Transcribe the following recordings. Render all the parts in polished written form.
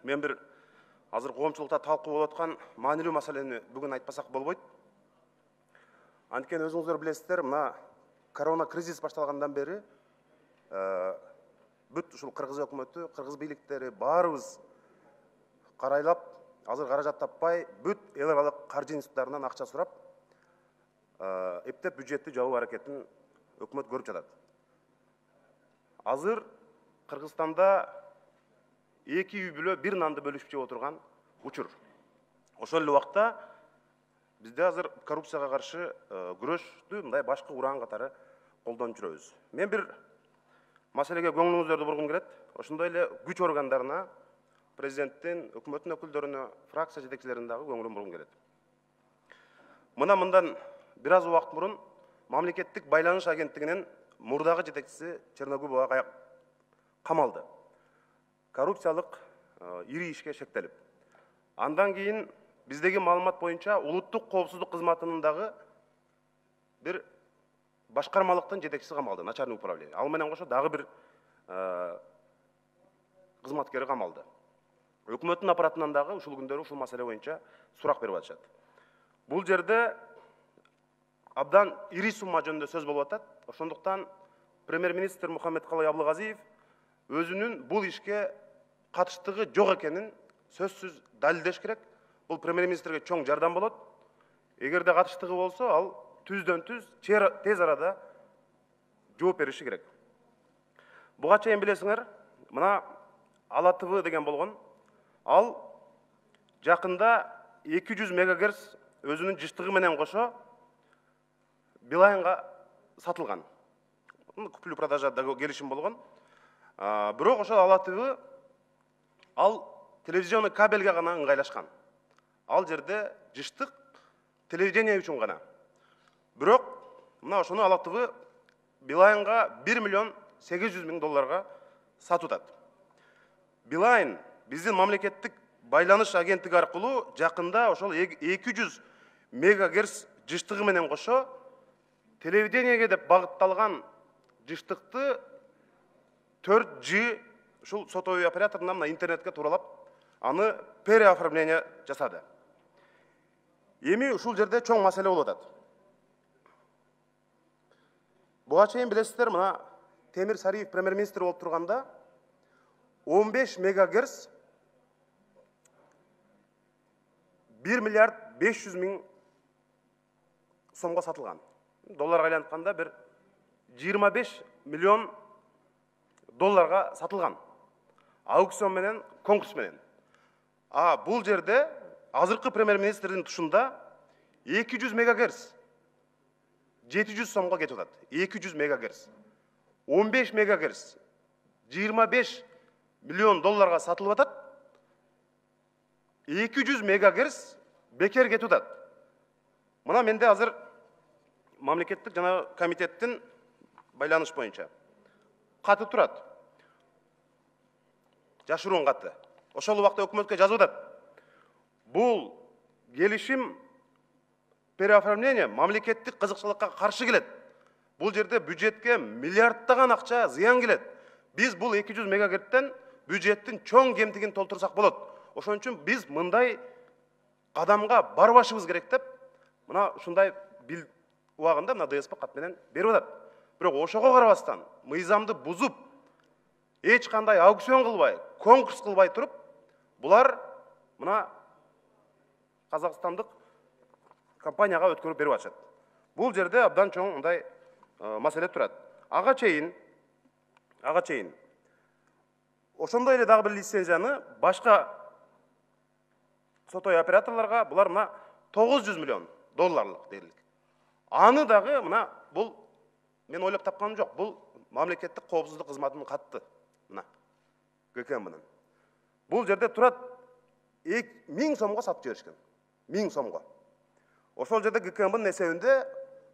Мен bir азыр коомчулукта талкуу болуп аткан маанилүү маселени бүгүн айтпасак болбойт. Анткени өзүңүздөр билесиздер, мына корона кризис башталгандан бери бүт ушул кыргыз өкмөтү, кыргыз бийликтери баарыбыз карайлап, азыр каражат таппай, бүт эл аралык каржы институттарынан акча сурап, эптеп бюджетти жабуу аракетин өкмөт көрүп жатат. Азыр Кыргызстанда 2 үй бүлө бир нанды бөлүшүп жеп отурган учур. Ошол эле убакта бизде азыр коррупцияга каршы күрөштү мындай башкы уран катары колдонуп жүрөбүз. Мен бир маселеге көңүлүңүздөрдү бургум келет. Ошондой эле күч органдарына, президенттин, өкмөттүн өкүлдөрүнө, фракция жетекчилерине дагы көңүлүм бургум келет. Мындан бир аз убакыт мурун мамлекеттик байланыш агенттигинин мурдагы жетекчиси Черногубова камалды. Коррупциялык ири ишке шектелип. Андан кийин биздеги маалымат боюнча улуттук коопсуздук кызматынын дагы бир башкармалыктын жетекчиси камалды, начальник управление. Ал менен кошо дагы бир кызматкери камалды. Өкмөттүн аппаратынан дагы ушул күндөрү ушул маселе боюнча сурак берип атышат. Бул жерде абдан ири сумма жөнүндө сөз болуп атат. Ошондуктан премьер-министр Мухаммедкалый Аблыгазиев өзүнүн бул ишке катыштыгы жок экенин сөзсүз далилдеш керек. Бул премьер-министрге чоң жардам болот. Эгерде катыштыгы болсо, ал түздөн-түз тез арада жооп бериши керек. Буга чейин билесиңер, мына Ала ТВ деген болгон, ал жакында 200 мегагерц өзүнүн жыштыгы менен кошо Билайнга сатылган. Куплю-продажа келишим болгон. Бирок ошол Ала ТВ ал телевизионный кабелге гана ыңгайлашкан. Ал жерде жыштык телевидение үчүн гана. Бирок мына ошону Ала ТВ Билайнга 1 миллион 800 миң долларга сатып атат. Билайн биздин мамлекеттик байланыш агенттиги аркылуу жакында ошол 200 мегагерц жыштыгы менен кошо телевидениеге деп багытталган жыштыкты 4G ушул сотовый операторунан интернетке туралап, аны переоформление жасады. Эми ушул жерде чоң маселе болуп атат. Буга чейин билесиздер, мына Темир Сариев премьер-министр болуп турганда 15 мегагерц 1 миллиард 500 миң сомго сатылган. Долларга айлантканда бир 25 миллион долларга сатылган. Аукцион менен, конкурс менен. Бул жерде азыркы премьер-министрдин тушунда 200 мегагерц 700 сомго кетип атат. 200 мегагерц. 15 мегагерц 25 миллион долларга сатылып атат. 200 мегагерц бекер кетип атат. Мына менде азыр мамлекеттик жана комитеттин байланыш боюнча каты турат. Жашыруун каты. Ошол убакта өкмөткө жазып атат. Бул келишим переоформление мамлекеттик кызыкчылыкка каршы келет. Бул жерде бюджетке миллиарддаган акча зыян келет. Биз бул 200 мегагерцтен бюджеттин чоң кемтигин толтурсак болот. Ошон үчүн биз мындай кадамга барбашыбыз керек деп, мына ушундай бил убагында мына ДСП кат менен берип атат. Бирок ошого карабастан, мыйзамды бузуп, эч кандай аукцион кылбай, конкурс кылбай туруп, булар мына казакстандык компанияга өткөрүп берип атышат. Бул жерде абдан чоң мындай маселе турат. Ага чейин ошондой эле дагы бир лицензияны башка сотовый операторлорго булар мына 900 миллион долларлык дерлик. Аны дагы мына бул мен ойлоп тапканым жок. Бул мамлекеттик коопсуздук кызматынын катты. Мына ГКМнын. Бул жерде турат 1000 сомго сатып жиберишкен. 1000 сомго. Ошол жерде ГКМнын эсебинде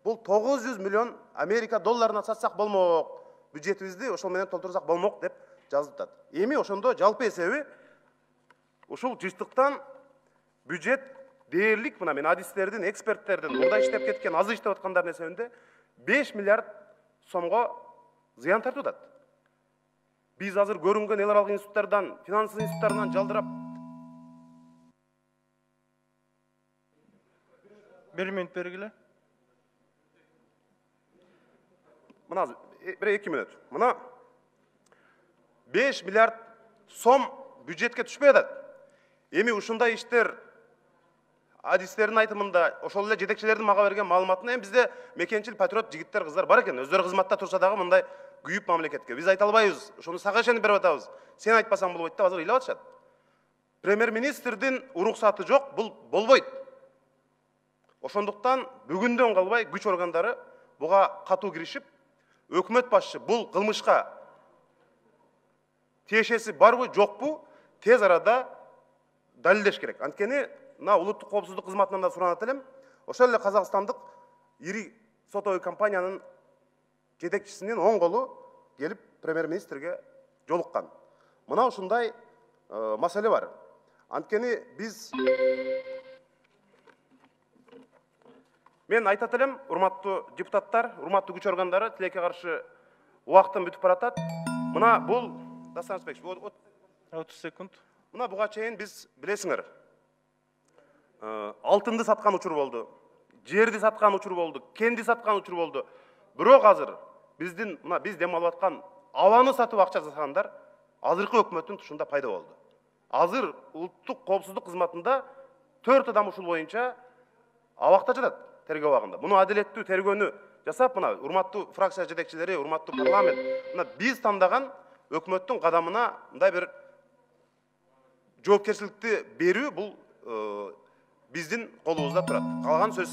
бул 900 миллион Америка долларына сатсак болмок. Бюджетибизди ошол менен толтурсак болмок деп жазып атат. Эми ошондо жалпы эсеби ушул жыштыктан бюджет дээрлик, мына мен адистердин, эксперттердин, мурда иштеп кеткен, аз иштеп аткандардын эсебинде 5 миллиард сомго зыян тартып атат. Биз азыр көрүнгөн эл аралык институттардан, финанс институттарынан жалдырап 1 minut бергиле. Мына bir 2 minut. Мына 5 миллиард сом бюджетке түшпей атат. Эми ушундай иштер адистердин айтымында ошол эле жетекчилердин мага берген маалыматында эми бизде мекенчил патриот жигиттер кыздар бар экен. Өздөрү кызматта турса дагы мындай күйүп мамлекетке. Биз айта албайбыз. Ошону сага ишенип берип атабыз. Сен айтпасаң болбойт деп азыр ыйлап атышат. Премьер-министрдин уруксаты жок, бул болбойт. Ошондуктан бүгүндөн калбай күч органдары буга катуу киришип, өкмөт башчы бул кылмышка тиешеси барбы, жокпу, тез арада далилдеш керек. Анткени мына улуттук коопсуздук кызматынан да суранат элем. Ошол эле казакстандык ири сотовый компаниянын жетекчисинин оң колу келип премьер-министрге жолуккан. Мына ушундай маселе бар. Анткени биз мен айтат элем, урматтуу депутаттар, урматтуу күч органдары, тилекке каршы убактын бүтүп баратат. Мына бул Дастан Рысбекович, 30 секунд. мына буга чейин биз билесиңер, алтынды саткан учур болду, жерди саткан учур болду, кенди саткан учур болду. Бирок азыр биздин мына биз дем алып аткан абаны сатып акча жасагандар азыркы өкмөттүн тушунда пайда болду. Азыр улуттук коопсуздук кызматында 4 адам ушул боюнча абакта жатат, тергөө абагында. Муну адилеттүү тергөөнү жасап, мына урматтуу фракция жетекчилери, урматтуу парламент, мына биз тандаган өкмөттүн кадамына мындай бир жоопкерчиликти берүү бул биздин колубузда турат. Калган сөз